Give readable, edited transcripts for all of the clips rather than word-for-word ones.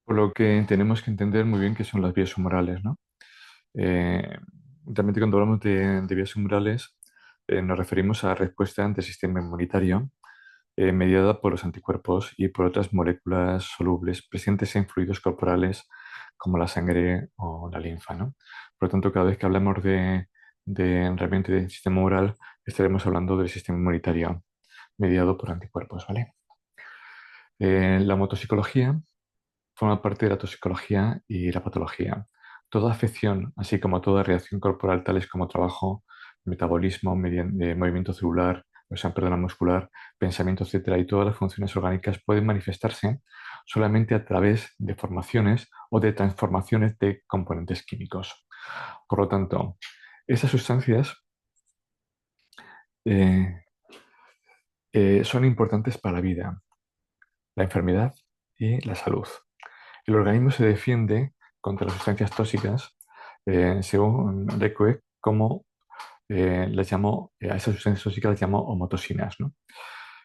Por lo que tenemos que entender muy bien qué son las vías humorales, ¿no? Eh, Realmente cuando hablamos de vías humorales nos referimos a respuesta ante el sistema inmunitario mediada por los anticuerpos y por otras moléculas solubles presentes en fluidos corporales como la sangre o la linfa, ¿no? Por lo tanto, cada vez que hablamos de realmente del sistema humoral, estaremos hablando del sistema inmunitario mediado por anticuerpos, ¿vale? La motopsicología forma parte de la toxicología y la patología. Toda afección, así como toda reacción corporal, tales como trabajo, metabolismo, movimiento celular, o sea, perdona, muscular, pensamiento, etcétera, y todas las funciones orgánicas pueden manifestarse solamente a través de formaciones o de transformaciones de componentes químicos. Por lo tanto, esas sustancias eh, son importantes para la vida, la enfermedad y la salud. El organismo se defiende contra las sustancias tóxicas, según Lecoq, como las llamó, a esas sustancias tóxicas las llamó homotosinas, ¿no?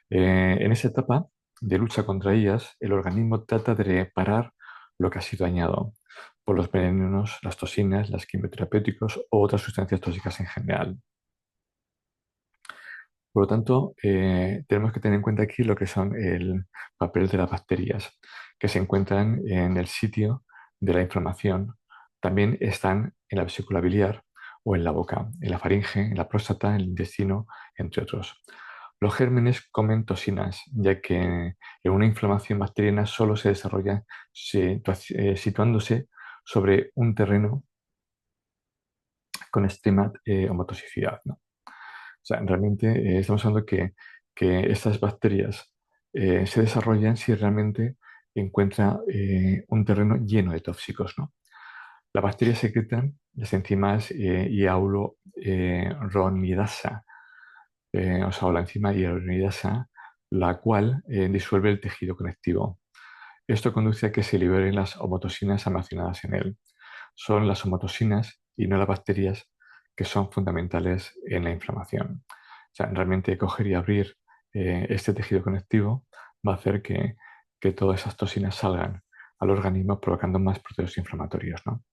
En esa etapa de lucha contra ellas, el organismo trata de reparar lo que ha sido dañado por los venenos, las toxinas, las quimioterapéuticos o otras sustancias tóxicas en general. Por lo tanto, tenemos que tener en cuenta aquí lo que son el papel de las bacterias, que se encuentran en el sitio de la inflamación. También están en la vesícula biliar o en la boca, en la faringe, en la próstata, en el intestino, entre otros. Los gérmenes comen toxinas, ya que en una inflamación bacteriana solo se desarrolla situándose sobre un terreno con extrema homotoxicidad, ¿no? O sea, realmente estamos hablando que estas bacterias se desarrollan si realmente encuentra un terreno lleno de tóxicos, ¿no? Las bacterias secretan las enzimas hialuronidasa, o sea, o la enzima hialuronidasa, la cual disuelve el tejido conectivo. Esto conduce a que se liberen las homotosinas almacenadas en él. Son las homotosinas y no las bacterias que son fundamentales en la inflamación. O sea, realmente coger y abrir este tejido conectivo va a hacer que todas esas toxinas salgan al organismo provocando más procesos inflamatorios, ¿no?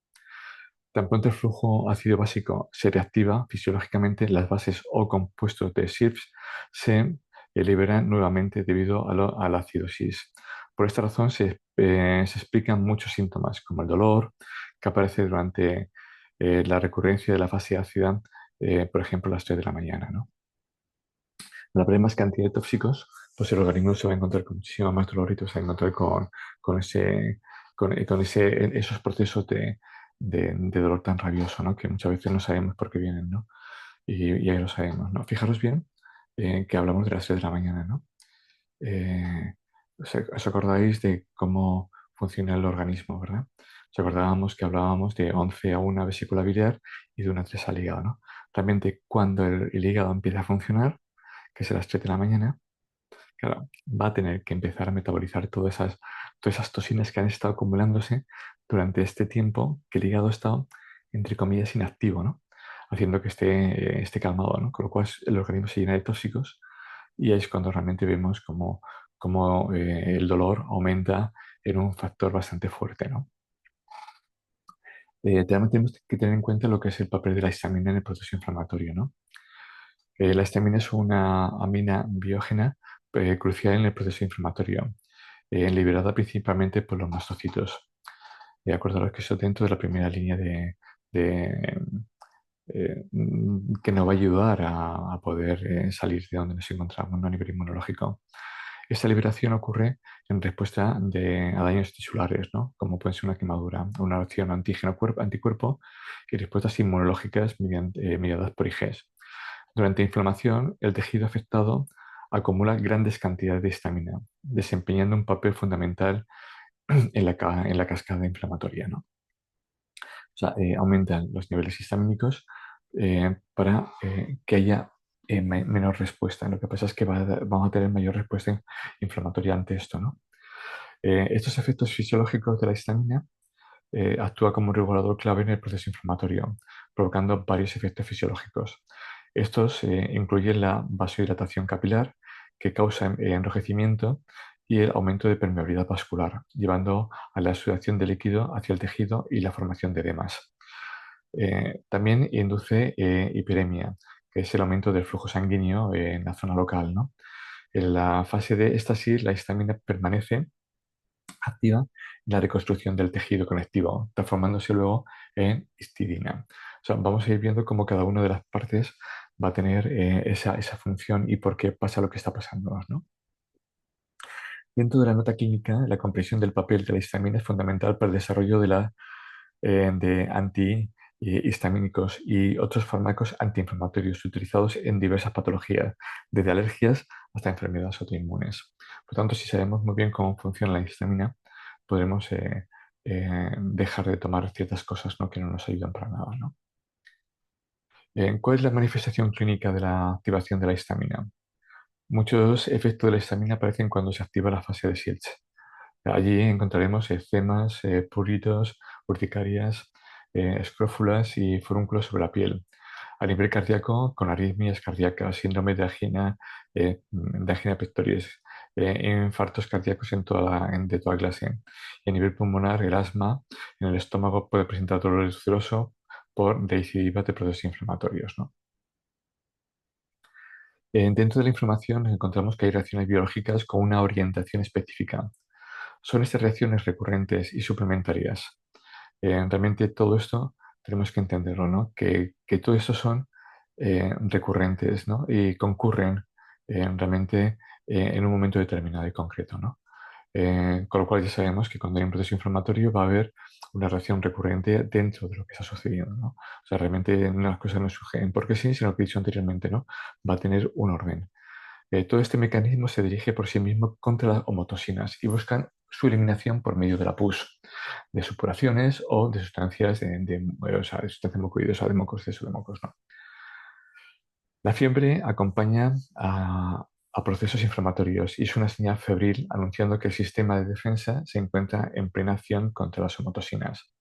Tan pronto el flujo ácido básico se reactiva fisiológicamente, las bases o compuestos de SIRPs se liberan nuevamente debido a la acidosis. Por esta razón se explican muchos síntomas como el dolor que aparece durante la recurrencia de la fase ácida, por ejemplo, a las 3 de la mañana, ¿no? La más cantidad de tóxicos, pues el organismo se va a encontrar con muchísimo más dolor y se va a encontrar con ese, esos procesos de dolor tan rabioso, ¿no? Que muchas veces no sabemos por qué vienen, ¿no? Y ahí lo sabemos, ¿no? Fijaros bien que hablamos de las 3 de la mañana, ¿no? ¿Os acordáis de cómo funciona el organismo, verdad? Os acordábamos que hablábamos de 11 a 1 vesícula biliar y de 1 a 3 al hígado, ¿no? Realmente cuando el hígado empieza a funcionar, que es a las 3 de la mañana, claro, va a tener que empezar a metabolizar todas esas toxinas que han estado acumulándose durante este tiempo que el hígado ha estado, entre comillas, inactivo, ¿no? Haciendo que esté calmado, ¿no? Con lo cual el organismo se llena de tóxicos y ahí es cuando realmente vemos cómo el dolor aumenta en un factor bastante fuerte, ¿no? También tenemos que tener en cuenta lo que es el papel de la histamina en el proceso inflamatorio, ¿no? La histamina es una amina biógena crucial en el proceso inflamatorio, liberada principalmente por los mastocitos. De acuerdo a lo que eso dentro de la primera línea de, que nos va a ayudar a poder salir de donde nos encontramos, ¿no? A nivel inmunológico. Esta liberación ocurre en respuesta a daños tisulares, ¿no? Como puede ser una quemadura, una reacción anticuerpo y respuestas inmunológicas mediadas por IgEs. Durante la inflamación, el tejido afectado acumula grandes cantidades de histamina, desempeñando un papel fundamental en la cascada inflamatoria, ¿no? O sea, aumentan los niveles histamínicos para que haya menor respuesta. Lo que pasa es que vamos a tener mayor respuesta inflamatoria ante esto, ¿no? Estos efectos fisiológicos de la histamina actúa como un regulador clave en el proceso inflamatorio, provocando varios efectos fisiológicos. Estos incluyen la vasodilatación capilar, que causa enrojecimiento y el aumento de permeabilidad vascular, llevando a la sudoración de líquido hacia el tejido y la formación de edemas. También induce hiperemia, que es el aumento del flujo sanguíneo en la zona local, ¿no? En la fase de éstasis, la histamina permanece activa en la reconstrucción del tejido conectivo, transformándose luego en histidina. O sea, vamos a ir viendo cómo cada una de las partes va a tener esa función y por qué pasa lo que está pasando, ¿no? Dentro de la nota clínica, la comprensión del papel de la histamina es fundamental para el desarrollo de antihistamínicos y otros fármacos antiinflamatorios utilizados en diversas patologías, desde alergias hasta enfermedades autoinmunes. Por tanto, si sabemos muy bien cómo funciona la histamina, podremos dejar de tomar ciertas cosas, ¿no?, que no nos ayudan para nada, ¿no? ¿Cuál es la manifestación clínica de la activación de la histamina? Muchos efectos de la histamina aparecen cuando se activa la fase de Sielge. Allí encontraremos eczemas, pruritos, urticarias, escrófulas y furúnculos sobre la piel. A nivel cardíaco, con arritmias cardíacas, síndrome de angina pectoris, infartos cardíacos de toda clase. Y a nivel pulmonar, el asma en el estómago puede presentar dolor ulceroso por recidiva de procesos inflamatorios, ¿no? Dentro de la inflamación encontramos que hay reacciones biológicas con una orientación específica. Son estas reacciones recurrentes y suplementarias. Realmente todo esto tenemos que entenderlo, ¿no? Que todo esto son recurrentes, ¿no? Y concurren realmente en un momento determinado y concreto, ¿no? Con lo cual ya sabemos que cuando hay un proceso inflamatorio va a haber una reacción recurrente dentro de lo que está sucediendo, ¿no? O sea, realmente las cosas no surgen porque sí, sino que he dicho anteriormente, ¿no? Va a tener un orden. Todo este mecanismo se dirige por sí mismo contra las homotosinas y buscan su eliminación por medio de la pus, de supuraciones o de sustancias o sea, de sustancias mucoidosas, de mocos, de mocos, ¿no? La fiebre acompaña a procesos inflamatorios y es una señal febril anunciando que el sistema de defensa se encuentra en plena acción contra las homotosinas.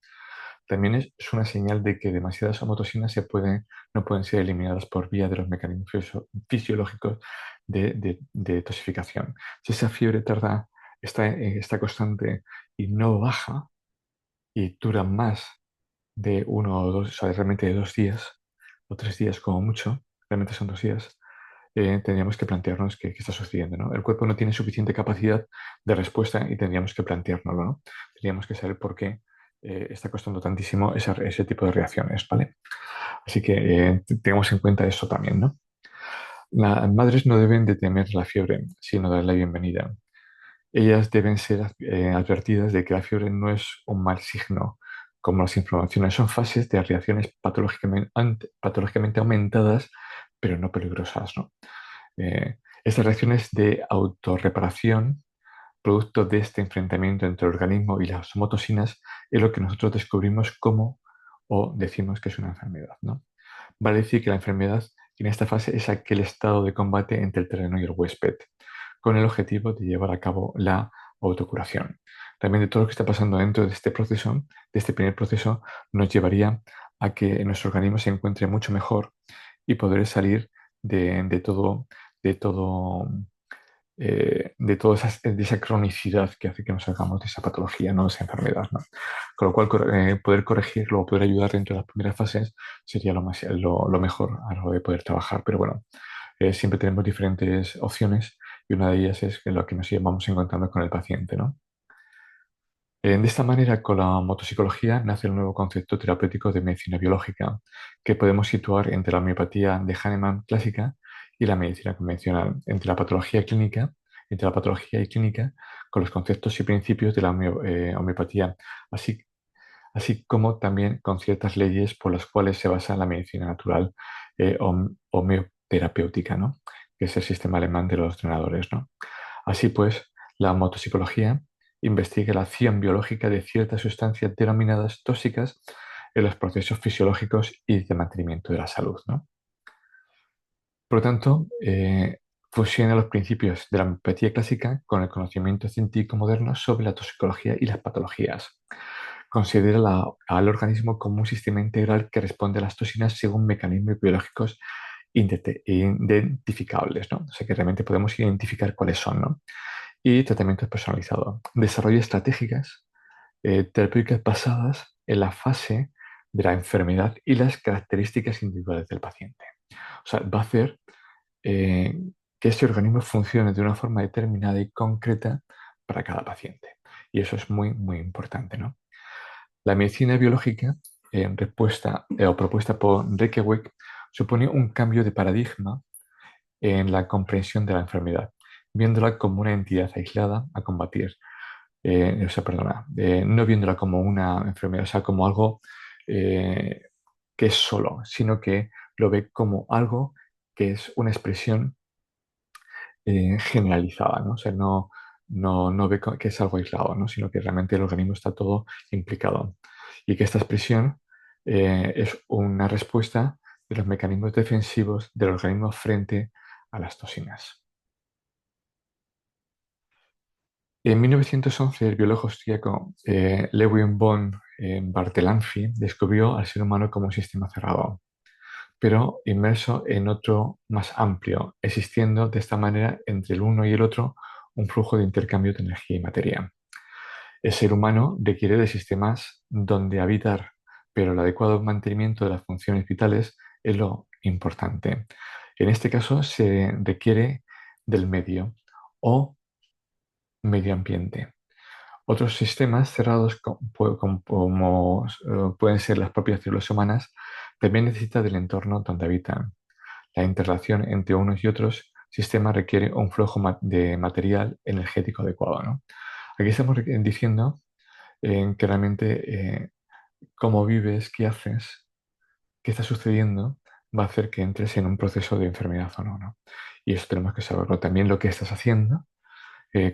También es una señal de que demasiadas homotosinas no pueden ser eliminadas por vía de los mecanismos fisiológicos de toxificación. Si esa fiebre está constante y no baja y dura más de 1 o 2, o sea, realmente de 2 días o 3 días como mucho, realmente son 2 días, tendríamos que plantearnos qué está sucediendo, ¿no? El cuerpo no tiene suficiente capacidad de respuesta y tendríamos que planteárnoslo, ¿no? Tendríamos que saber por qué está costando tantísimo ese tipo de reacciones, ¿vale? Así que tengamos en cuenta eso también, ¿no? Las madres no deben de temer la fiebre, sino darle la bienvenida. Ellas deben ser advertidas de que la fiebre no es un mal signo, como las inflamaciones. Son fases de reacciones patológicamente aumentadas, pero no peligrosas, ¿no? Estas reacciones de autorreparación, producto de este enfrentamiento entre el organismo y las homotosinas, es lo que nosotros descubrimos como o decimos que es una enfermedad, ¿no? Vale decir que la enfermedad en esta fase es aquel estado de combate entre el terreno y el huésped, con el objetivo de llevar a cabo la autocuración. Realmente todo lo que está pasando dentro de este proceso, de este primer proceso, nos llevaría a que nuestro organismo se encuentre mucho mejor y poder salir de todo, de esa cronicidad que hace que nos salgamos de esa patología, no de esa enfermedad, ¿no? Con lo cual, poder corregirlo o poder ayudar dentro de las primeras fases sería lo mejor a la hora de poder trabajar. Pero bueno, siempre tenemos diferentes opciones y una de ellas es lo que nos vamos encontrando con el paciente, ¿no? De esta manera, con la motopsicología nace el nuevo concepto terapéutico de medicina biológica, que podemos situar entre la homeopatía de Hahnemann clásica y la medicina convencional, entre la patología y clínica, con los conceptos y principios de la homeopatía, así, así como también con ciertas leyes por las cuales se basa la medicina natural homeoterapéutica, ¿no? Que es el sistema alemán de los entrenadores, ¿no? Así pues, la motopsicología investiga la acción biológica de ciertas sustancias denominadas tóxicas en los procesos fisiológicos y de mantenimiento de la salud, ¿no? Por lo tanto, fusiona los principios de la homeopatía clásica con el conocimiento científico moderno sobre la toxicología y las patologías. Considera al organismo como un sistema integral que responde a las toxinas según mecanismos biológicos identificables, ¿no? O sea que realmente podemos identificar cuáles son, ¿no? y tratamientos personalizados. Desarrolla estrategias terapéuticas basadas en la fase de la enfermedad y las características individuales del paciente. O sea, va a hacer eh, que este organismo funcione de una forma determinada y concreta para cada paciente. Y eso es muy, muy importante, ¿no? La medicina biológica, en respuesta o propuesta por Reykjavik, supone un cambio de paradigma en la comprensión de la enfermedad, viéndola como una entidad aislada a combatir, o sea, perdona, no viéndola como una enfermedad, o sea, como algo eh, que es solo, sino que lo ve como algo que es una expresión generalizada, ¿no? O sea, no ve que es algo aislado, ¿no? Sino que realmente el organismo está todo implicado. Y que esta expresión es una respuesta de los mecanismos defensivos del organismo frente a las toxinas. En 1911, el biólogo austríaco Lewin von Bartholomä descubrió al ser humano como un sistema cerrado, pero inmerso en otro más amplio, existiendo de esta manera entre el uno y el otro un flujo de intercambio de energía y materia. El ser humano requiere de sistemas donde habitar, pero el adecuado mantenimiento de las funciones vitales es lo importante. En este caso se requiere del medio o medio ambiente. Otros sistemas cerrados, como pueden ser las propias células humanas, también necesitan del entorno donde habitan. La interrelación entre unos y otros sistemas requiere un flujo de material energético adecuado, ¿no? Aquí estamos diciendo que realmente cómo vives, qué haces, qué está sucediendo, va a hacer que entres en un proceso de enfermedad o no, ¿no? Y eso tenemos que saberlo. También lo que estás haciendo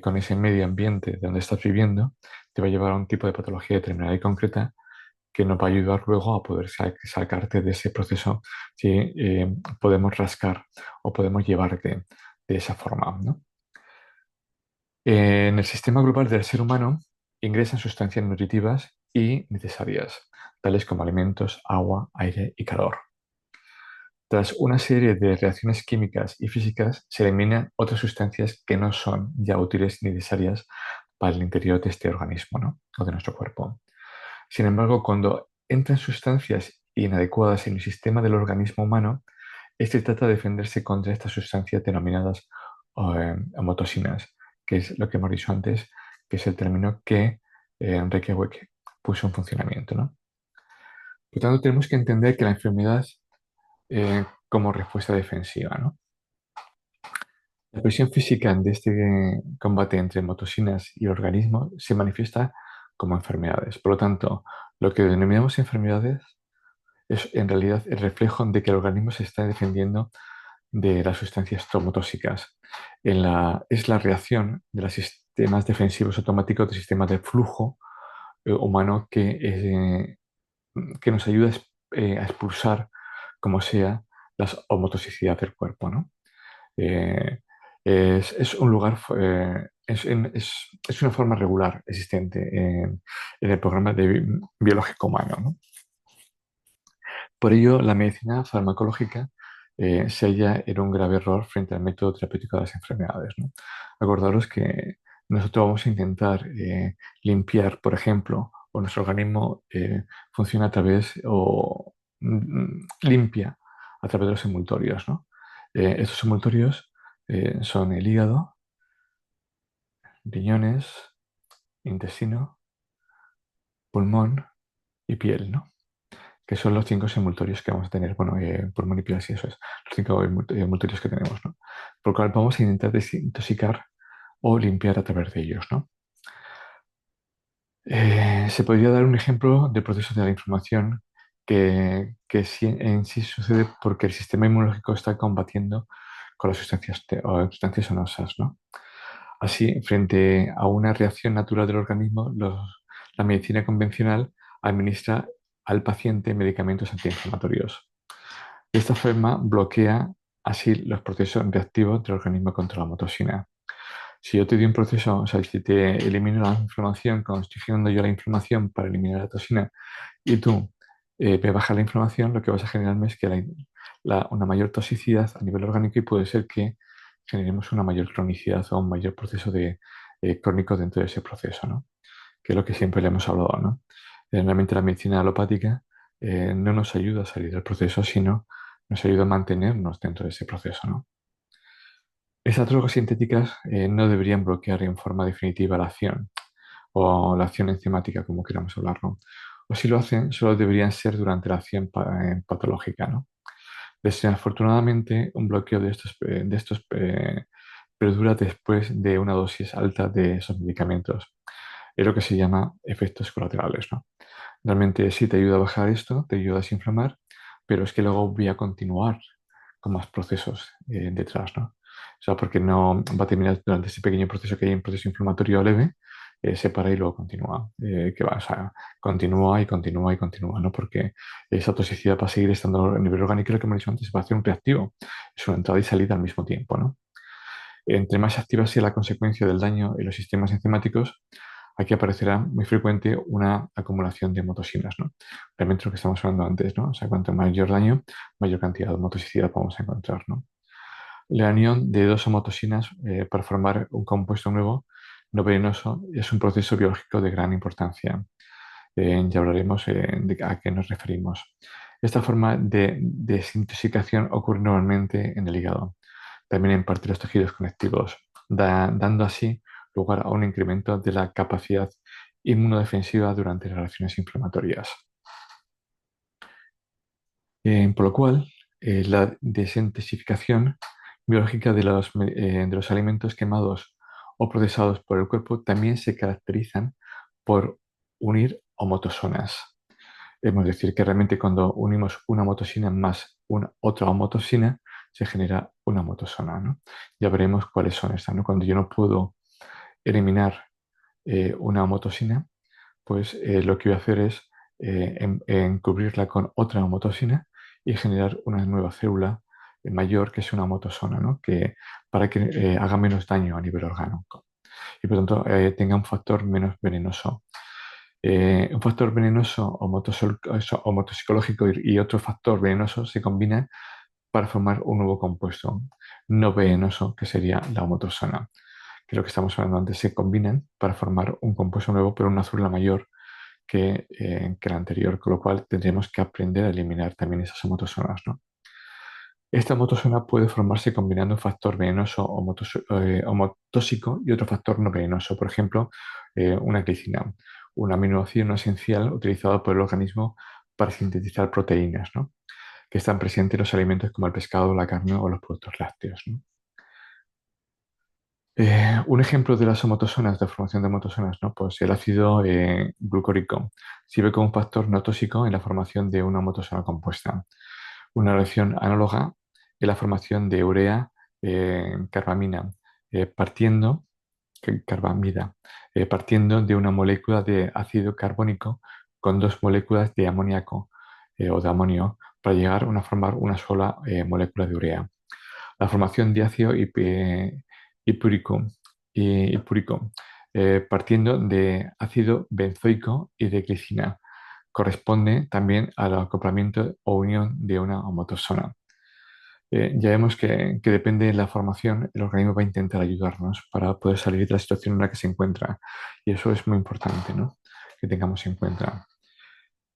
con ese medio ambiente donde estás viviendo te va a llevar a un tipo de patología determinada y concreta que nos va a ayudar luego a poder sacarte de ese proceso si podemos rascar o podemos llevarte de esa forma, ¿no? En el sistema global del ser humano ingresan sustancias nutritivas y necesarias, tales como alimentos, agua, aire y calor. Tras una serie de reacciones químicas y físicas, se eliminan otras sustancias que no son ya útiles ni necesarias para el interior de este organismo, ¿no? O de nuestro cuerpo. Sin embargo, cuando entran sustancias inadecuadas en el sistema del organismo humano, este trata de defenderse contra estas sustancias denominadas homotoxinas, que es lo que hemos dicho antes, que es el término que Reykjavik puso en funcionamiento, ¿no? Por tanto, tenemos que entender que la enfermedad como respuesta defensiva, ¿no? La presión física de este combate entre motocinas y organismo se manifiesta como enfermedades. Por lo tanto, lo que denominamos enfermedades es en realidad el reflejo de que el organismo se está defendiendo de las sustancias traumotóxicas. Es la reacción de los sistemas defensivos automáticos del sistema de flujo humano que nos ayuda a expulsar, como sea, las homotoxicidad del cuerpo, ¿no? Eh, es un lugar, es una forma regular existente en el programa biológico humano, ¿no? Por ello, la medicina farmacológica se halla en un grave error frente al método terapéutico de las enfermedades, ¿no? Acordaros que nosotros vamos a intentar limpiar, por ejemplo, o nuestro organismo funciona a través o limpia a través de los emultorios, ¿no? Estos emultorios son el hígado, riñones, intestino, pulmón y piel, ¿no? Que son los cinco emultorios que vamos a tener, bueno, pulmón y piel, sí, eso es, los cinco emultorios que tenemos, ¿no? Por lo cual vamos a intentar desintoxicar o limpiar a través de ellos, ¿no? Se podría dar un ejemplo del proceso de la inflamación en sí sucede porque el sistema inmunológico está combatiendo con las sustancias onosas, ¿no? Así, frente a una reacción natural del organismo, la medicina convencional administra al paciente medicamentos antiinflamatorios. De esta forma, bloquea así los procesos reactivos del organismo contra la motoxina. Si yo te doy un proceso, o sea, si te elimino la inflamación, cuando estoy generando yo la inflamación para eliminar la toxina, y tú me bajas la inflamación, lo que vas a generarme es que una mayor toxicidad a nivel orgánico y puede ser que generemos una mayor cronicidad o un mayor proceso crónico dentro de ese proceso, ¿no? Que es lo que siempre le hemos hablado, ¿no? Realmente la medicina alopática no nos ayuda a salir del proceso, sino nos ayuda a mantenernos dentro de ese proceso, ¿no? Esas drogas sintéticas no deberían bloquear en forma definitiva la acción o la acción enzimática, como queramos hablarlo. O si lo hacen, solo deberían ser durante la acción patológica, ¿no? Desafortunadamente, un bloqueo de estos perdura después de una dosis alta de esos medicamentos. Es lo que se llama efectos colaterales, ¿no? Realmente sí te ayuda a bajar esto, te ayuda a desinflamar, pero es que luego voy a continuar con más procesos detrás, ¿no? O sea, porque no va a terminar durante ese pequeño proceso que hay un proceso inflamatorio leve, se para y luego continúa. Que va, o sea, continúa y continúa y continúa, ¿no? Porque esa toxicidad va a seguir estando a nivel orgánico, y lo que hemos dicho antes, va a hacer un reactivo. Es una entrada y salida al mismo tiempo, ¿no? Entre más activa sea la consecuencia del daño en los sistemas enzimáticos, aquí aparecerá muy frecuente una acumulación de motosinas, ¿no? Realmente lo que estamos hablando antes, ¿no? O sea, cuanto mayor daño, mayor cantidad de motoxicidad vamos a encontrar, ¿no? La unión de dos homotosinas para formar un compuesto nuevo no venenoso es un proceso biológico de gran importancia. Ya hablaremos de a qué nos referimos. Esta forma de desintoxicación ocurre normalmente en el hígado, también en parte de los tejidos conectivos, dando así lugar a un incremento de la capacidad inmunodefensiva durante las reacciones inflamatorias. Por lo cual, la desintoxicación biológica de los alimentos quemados o procesados por el cuerpo también se caracterizan por unir homotosonas. Es decir, que realmente cuando unimos una motosina más una otra homotosina, se genera una motosona, ¿no? Ya veremos cuáles son estas, ¿no? Cuando yo no puedo eliminar una homotosina, pues lo que voy a hacer es encubrirla con otra homotosina y generar una nueva célula mayor que es una homotosona, ¿no? Para que haga menos daño a nivel orgánico y por tanto tenga un factor menos venenoso. Un factor venenoso o motopsicológico y otro factor venenoso se combinan para formar un nuevo compuesto no venenoso que sería la homotosona, que es lo que estamos hablando antes, se combinan para formar un compuesto nuevo, pero una célula mayor que la anterior, con lo cual tendremos que aprender a eliminar también esas homotosonas, ¿no? Esta homotosona puede formarse combinando un factor venenoso homotóxico y otro factor no venenoso, por ejemplo, una glicina, un aminoácido no esencial utilizado por el organismo para sintetizar proteínas, ¿no? Que están presentes en los alimentos como el pescado, la carne o los productos lácteos, ¿no? Un ejemplo de las homotosonas, de formación de homotosonas, ¿no? Pues el ácido glucórico sirve como un factor no tóxico en la formación de una homotosona compuesta. Una reacción análoga es la formación de urea carbamina, partiendo, carbamida, partiendo de una molécula de ácido carbónico con dos moléculas de amoníaco o de amonio para llegar a formar una sola molécula de urea. La formación de ácido hipúrico, hipúrico, partiendo de ácido benzoico y de glicina, corresponde también al acoplamiento o unión de una homotosona. Ya vemos que depende de la formación, el organismo va a intentar ayudarnos para poder salir de la situación en la que se encuentra. Y eso es muy importante, ¿no? Que tengamos en cuenta.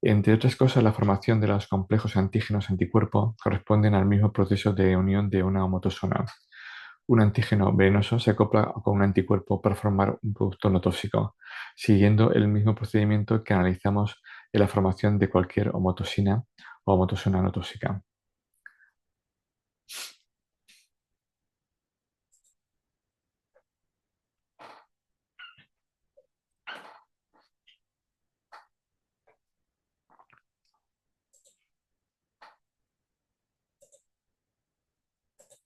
Entre otras cosas, la formación de los complejos antígenos anticuerpo corresponden al mismo proceso de unión de una homotosona. Un antígeno venenoso se acopla con un anticuerpo para formar un producto no tóxico, siguiendo el mismo procedimiento que analizamos en la formación de cualquier homotosina o homotosona no tóxica.